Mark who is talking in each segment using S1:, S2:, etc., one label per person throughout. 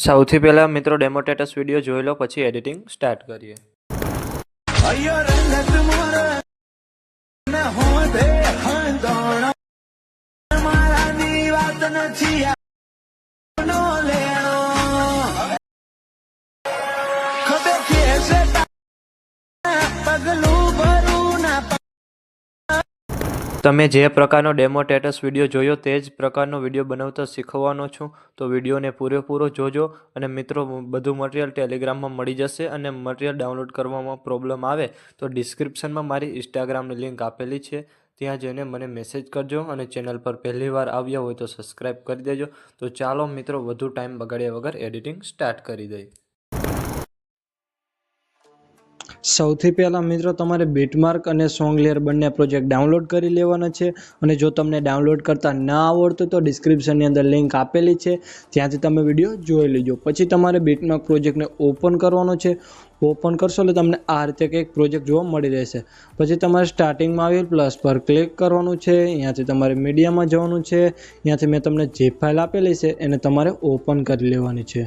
S1: સૌથી પહેલા મિત્રો ડેમો સ્ટેટસ વિડીયો જોઈ લો, પછી એડિટિંગ સ્ટાર્ટ કરીએ. તમે જે પ્રકારનો ડેમો સ્ટેટસ વિડીયો જોયો તે જ પ્રકારનો વિડીયો બનાવતા શીખવાનો છું, તો વિડીયોને પૂરેપૂરો જોજો. અને મિત્રો, બધું મટીરિયલ ટેલિગ્રામમાં મળી જશે. અને મટીરિયલ ડાઉનલોડ કરવામાં પ્રોબ્લેમ આવે તો ડિસ્ક્રિપ્શનમાં મારી ઇન્સ્ટાગ્રામની લિંક આપેલી છે, ત્યાં જઈને મને મેસેજ કરજો. અને ચેનલ પર પહેલી વાર આવ્યા હોય તો સબસ્ક્રાઈબ કરી દેજો. તો ચાલો મિત્રો, વધુ ટાઈમ બગાડ્યા વગર એડિટિંગ સ્ટાર્ટ કરી દઈએ.
S2: સૌથી પહેલાં મિત્રો, તમારે બીટમાર્ક અને સોંગ લેયર બંને પ્રોજેક્ટ ડાઉનલોડ કરી લેવાના છે. અને જો તમને ડાઉનલોડ કરતા ના આવડતું તો ડિસ્ક્રિપ્શનની અંદર લિંક આપેલી છે, ત્યાંથી તમે વિડીયો જોઈ લેજો. પછી તમારે બીટમાર્ક પ્રોજેક્ટને ઓપન કરવાનો છે. ઓપન કરશો એટલે તમને આ રીતે કંઈક પ્રોજેક્ટ જોવા મળી રહેશે. પછી તમારે સ્ટાર્ટિંગમાં આવેલ પ્લસ પર ક્લિક કરવાનું છે. અહીંયાથી તમારે મીડિયામાં જવાનું છે. અહીંયાથી મેં તમને જે ફાઇલ આપેલી છે એને તમારે ઓપન કરી લેવાની છે.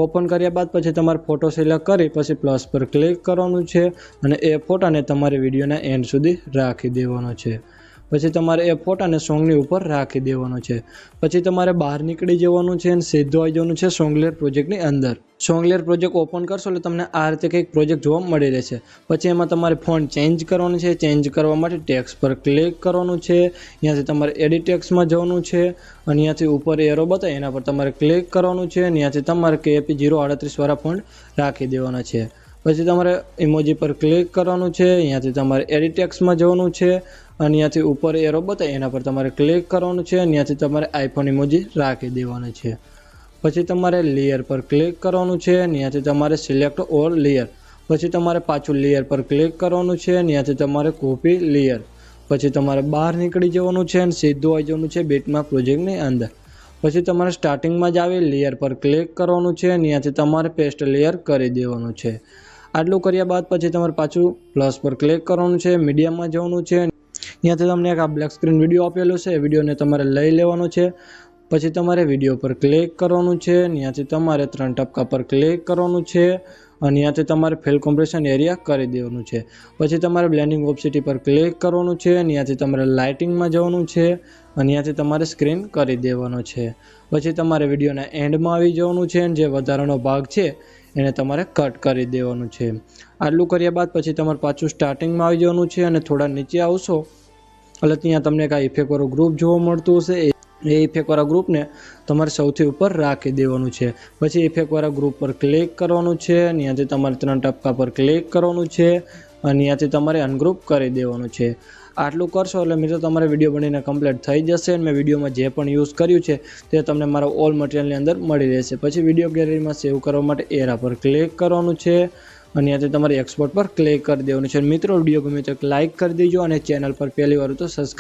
S2: ઓપન કર્યા બાદ પછી તમારે ફોટો સિલેક્ટ કરી પછી પ્લસ પર ક્લિક કરવાનું છે. અને એ ફોટાને તમારે વિડીયોના એન્ડ સુધી રાખી દેવાનો છે. પછી તમારે એ ફોટાને સોંગની ઉપર રાખી દેવાનો છે. પછી તમારે બહાર નીકળી જવાનું છે અને સીધું આવી જવાનું છે સોંગલેર પ્રોજેક્ટની અંદર. સોંગલેર પ્રોજેક્ટ ઓપન કરશો એટલે તમને આ રીતે કંઈક પ્રોજેક્ટ જોવા મળી રહેશે. પછી એમાં તમારે ફોન્ટ ચેન્જ કરવાનું છે. ચેન્જ કરવા માટે ટેક્સ્ટ પર ક્લિક કરવાનું છે. અહીંયાથી તમારે એડિટ ટેક્સ્ટમાં જવાનું છે. અને અહીંયાથી ઉપર એરો બતાવે એના પર તમારે ક્લિક કરવાનું છે. અહીંયાથી તમારે KP038 વાળા ફોન્ટ રાખી દેવાના છે. પછી તમારે ઇમોજી પર ક્લિક કરવાનું છે. અહીંયાથી તમારે એડિટ ટેક્સ્ટમાં જવાનું છે. અને અહીંયાથી ઉપર એરો બતાવે એના પર તમારે ક્લિક કરવાનું છે. અહીંયાથી તમારે આઈફોન ઇમોજી રાખી દેવાનું છે. પછી તમારે લેયર પર ક્લિક કરવાનું છે. અહીંયાથી તમારે સિલેક્ટ ઓલ લેયર. પછી તમારે પાછું લેયર પર ક્લિક કરવાનું છે. અહીંયાથી તમારે કોપી લેયર. પછી તમારે બહાર નીકળી જવાનું છે અને સીધું આવી જવાનું છે બીટમાર્ક પ્રોજેક્ટની અંદર. પછી તમારે સ્ટાર્ટિંગમાં જ આવી લેયર પર ક્લિક કરવાનું છે. અહીંયાથી તમારે પેસ્ટ લેયર કરી દેવાનું છે. આટલું કર્યા બાદ પછી તમારે પાછું પ્લસ પર ક્લિક કરવાનું છે. મીડિયામાં જવાનું છે. અહીંયાથી તમને એક આ બ્લેક સ્ક્રીન વિડીયો આપેલો છે, એ વિડીયોને તમારે લઈ લેવાનો છે. પછી તમારે વિડીયો પર ક્લિક કરવાનું છે. અહીંયાથી તમારે 3 ટપકા પર ક્લિક કરવાનું છે. અને અહીંયાથી તમારે ફિલ કોમ્પ્રેશન એરિયા કરી દેવાનું છે. પછી તમારે બ્લેન્ડિંગ ઓપ્સિટી પર ક્લિક કરવાનું છે. અહીંયાથી તમારે લાઇટિંગમાં જવાનું છે. અને અહીંયાથી તમારે સ્ક્રીન કરી દેવાનો છે. પછી તમારે વિડીયોના એન્ડમાં આવી જવાનું છે. જે વધારાનો ભાગ છે એને તમારે કટ કરી દેવાનું છે. આટલું કર્યા બાદ પછી તમારે પાછું સ્ટાર્ટિંગમાં આવી જવાનું છે. અને થોડા નીચે આવશો એટલે ત્યાં તમને એક આ ઇફેક્ટવાળું ગ્રુપ જોવા મળતું હશે. એ ઇફેક્ટવાળા ગ્રુપને તમારે સૌથી ઉપર રાખી દેવાનું છે. પછી ઇફેક્ટવાળા ગ્રુપ પર ક્લિક કરવાનું છે. અહીંયાથી તમારે 3 ટપકા પર ક્લિક કરવાનું છે. અને અહીંયાથી તમારે અનગ્રુપ કરી દેવાનું છે. આટલું કરશો એટલે મિત્રો તમારે વિડીયો બનીને કમ્પ્લીટ થઈ જશે. અને મેં વિડીયોમાં જે પણ યુઝ કર્યું છે તે તમને મારા ઓલ મટીરિયલની અંદર મળી રહેશે. પછી વિડીયો ગેલેરીમાં સેવ કરવા માટે એરા પર ક્લિક કરવાનું છે. અને અહીંયાથી તમારે એક્સપોર્ટ પર ક્લિક કરી દેવાનું છે. મિત્રો, વિડીયો ગમે તો લાઇક કરી દેજો અને ચેનલ પર પહેલી વાર તો સબસ્ક્રાઈબ